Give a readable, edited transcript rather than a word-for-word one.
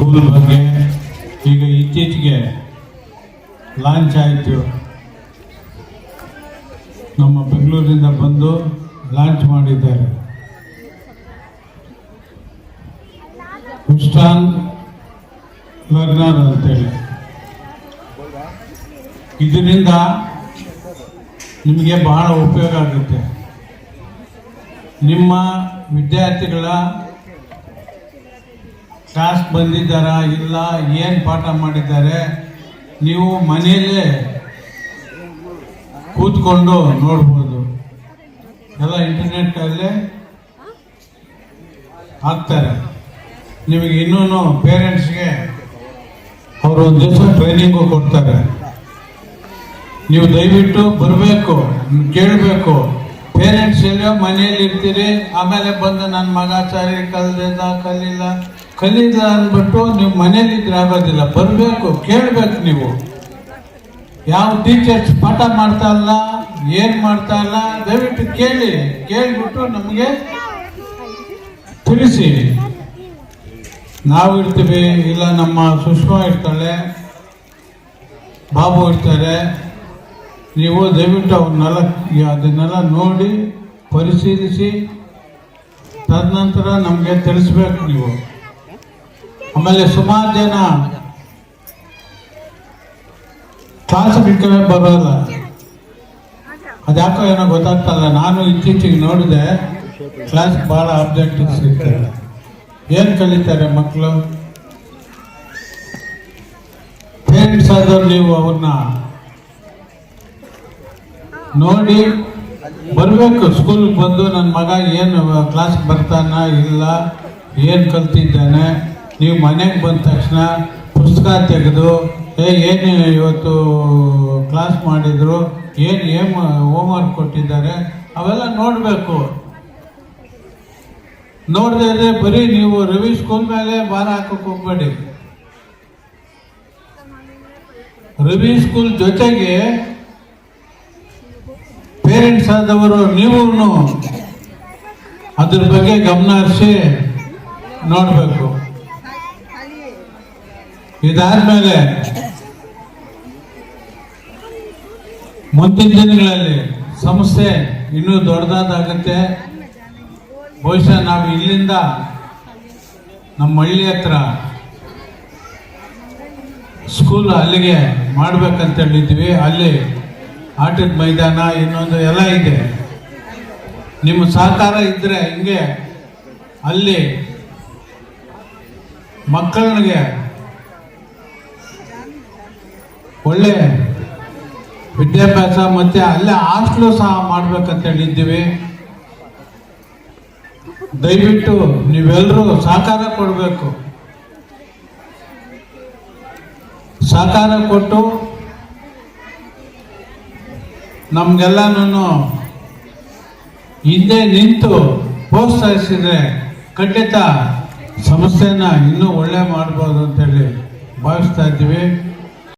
School ಬಗ್ಗೆ ಈಗ ಇತ್ತೀಚೆಗೆ ಲಾಂಚ್ ಆಯಿತು. ನಮ್ಮ ಬೆಂಗಳೂರಿಂದ ಬಂದು ಲಾಂಚ್ ಮಾಡಿದ್ದಾರೆ. ಉಸ್ಟಾನ್ ಲರ್ನರ್ ಅಂತೇಳಿ. ಇದರಿಂದ ನಿಮಗೆ ಬಹಳ ಉಪಯೋಗ ಆಗುತ್ತೆ. ನಿಮ್ಮ ವಿದ್ಯಾರ್ಥಿಗಳ ಕ್ಲಾಸ್ ಬಂದಿದ್ದಾರಾ ಇಲ್ಲ, ಏನು ಪಾಠ ಮಾಡಿದ್ದಾರೆ, ನೀವು ಮನೆಯಲ್ಲೇ ಕೂತ್ಕೊಂಡು ನೋಡ್ಬೋದು. ಎಲ್ಲ ಇಂಟರ್ನೆಟ್ಟಲ್ಲೇ ಹಾಕ್ತಾರೆ. ನಿಮಗೆ ಇನ್ನೂ ಪೇರೆಂಟ್ಸ್ಗೆ ಅವರು ಒಂದು ದಿವಸ ಟ್ರೈನಿಂಗು ಕೊಡ್ತಾರೆ. ನೀವು ದಯವಿಟ್ಟು ಬರಬೇಕು, ಕೇಳಬೇಕು. ಪೇರೆಂಟ್ಸ್ ಎಲ್ಲೋ ಮನೆಯಲ್ಲಿ ಇರ್ತೀರಿ, ಆಮೇಲೆ ಬಂದು ನನ್ನ ಮಗ ಸರಿ ಕಲಿಲ್ಲ ಅಂದ್ಬಿಟ್ಟು ನೀವು ಮನೇಲಿದ್ರೆ ಆಗೋದಿಲ್ಲ. ಬರಬೇಕು, ಕೇಳಬೇಕು. ನೀವು ಯಾವ ಟೀಚರ್ಸ್ ಪಾಠ ಮಾಡ್ತಾ ಇಲ್ಲ, ಏನು ಮಾಡ್ತಾ ಇಲ್ಲ, ದಯವಿಟ್ಟು ಕೇಳಿಬಿಟ್ಟು ನಮಗೆ ತಿಳಿಸಿ. ನಾವು ಇರ್ತೀವಿ, ಇಲ್ಲ ನಮ್ಮ ಸುಷ್ಮಾ ಇರ್ತಾಳೆ, ಬಾಬು ಇರ್ತಾರೆ. ನೀವು ದಯವಿಟ್ಟು ಅದನ್ನೆಲ್ಲ ನೋಡಿ ಪರಿಶೀಲಿಸಿ ತದನಂತರ ನಮಗೆ ತಿಳಿಸ್ಬೇಕು ನೀವು. ಆಮೇಲೆ ಸುಮಾರು ಜನ ಕ್ಲಾಸ್ಗೆ ಬರೋಲ್ಲ, ಅದ್ಯಾಕೋ ಏನೋ ಗೊತ್ತಾಗ್ತಲ್ಲ. ನಾನು ಇತ್ತೀಚೆಗೆ ನೋಡಿದೆ, ಕ್ಲಾಸ್ ಭಾಳ ಆಬ್ಜೆಕ್ಟಿವ್ಸ್ ಇರ್ತಾರೆ. ಏನು ಕಲಿತಾರೆ ಮಕ್ಕಳು? ಪೇರೆಂಟ್ಸ್ ಆದವ್ರು ನೀವು ಅವ್ರನ್ನ ನೋಡಿ ಬರಬೇಕು. ಸ್ಕೂಲ್ಗೆ ಬಂದು ನನ್ನ ಮಗ ಏನು ಕ್ಲಾಸ್ ಬರ್ತಾನ ಇಲ್ಲ, ಏನು ಕಲ್ತಿದ್ದಾನೆ. ನೀವು ಮನೆಗೆ ಬಂದ ತಕ್ಷಣ ಪುಸ್ತಕ ತೆಗೆದು ಏನು ಇವತ್ತು ಕ್ಲಾಸ್ ಮಾಡಿದ್ರು, ಏನು ಹೋಮ್ವರ್ಕ್ ಕೊಟ್ಟಿದ್ದಾರೆ, ಅವೆಲ್ಲ ನೋಡಬೇಕು. ನೋಡದೇ ಇದ್ರೆ ಬರೀ ನೀವು ರವಿ ಸ್ಕೂಲ್ ಮೇಲೆ ಭಾರ ಹಾಕಕ್ಕೆ ಹೋಗ್ಬೇಡಿ. ರವಿ ಸ್ಕೂಲ್ ಜೊತೆಗೆ ಪೇರೆಂಟ್ಸ್ ಆದವರು ನೀವು ಅದ್ರ ಬಗ್ಗೆ ಗಮನ ಹರಿಸಿ ನೋಡಬೇಕು. ಇದಾದ್ಮೇಲೆ ಮುಂದಿನ ದಿನಗಳಲ್ಲಿ ಸಂಸ್ಥೆ ಇನ್ನೂ ದೊಡ್ಡದಾಗುತ್ತೆ. ಬಹುಶಃ ನಾವು ಇಲ್ಲಿಂದ ನಮ್ಮ ಹಳ್ಳಿ ಹತ್ರ ಸ್ಕೂಲ್ ಅಲ್ಲಿಗೆ ಮಾಡ್ಬೇಕಂತ ಹೇಳಿದ್ವಿ. ಅಲ್ಲಿ ಆಟದ ಮೈದಾನ ಇನ್ನೊಂದು ಎಲ್ಲ ಇದೆ. ನಿಮ್ಮ ಸಹಕಾರ ಇದ್ದರೆ ಹಿಂಗೆ ಅಲ್ಲಿ ಮಕ್ಕಳಿಗೆ ಒಳ್ಳೆ ವಿದ್ಯಾಭ್ಯಾಸ ಮತ್ತೆ ಅಲ್ಲೇ ಹಾಸ್ಟೆಲು ಸಹ ಮಾಡ್ಬೇಕಂತ ಹೇಳಿದ್ದೀವಿ. ದಯವಿಟ್ಟು ನೀವೆಲ್ಲರೂ ಸಹಕಾರ ಕೊಡಬೇಕು. ಸಹಕಾರ ಕೊಟ್ಟು ನಮ್ಗೆಲ್ಲನೂ ಹಿಂದೆ ನಿಂತು ಪ್ರೋತ್ಸಾಹಿಸಿದ್ರೆ ಖಂಡಿತ ಸಂಸ್ಥೆನ ಇನ್ನೂ ಒಳ್ಳೆ ಮಾಡ್ಬೋದು ಅಂತೇಳಿ ಭಾವಿಸ್ತಾ ಇದ್ದೀವಿ.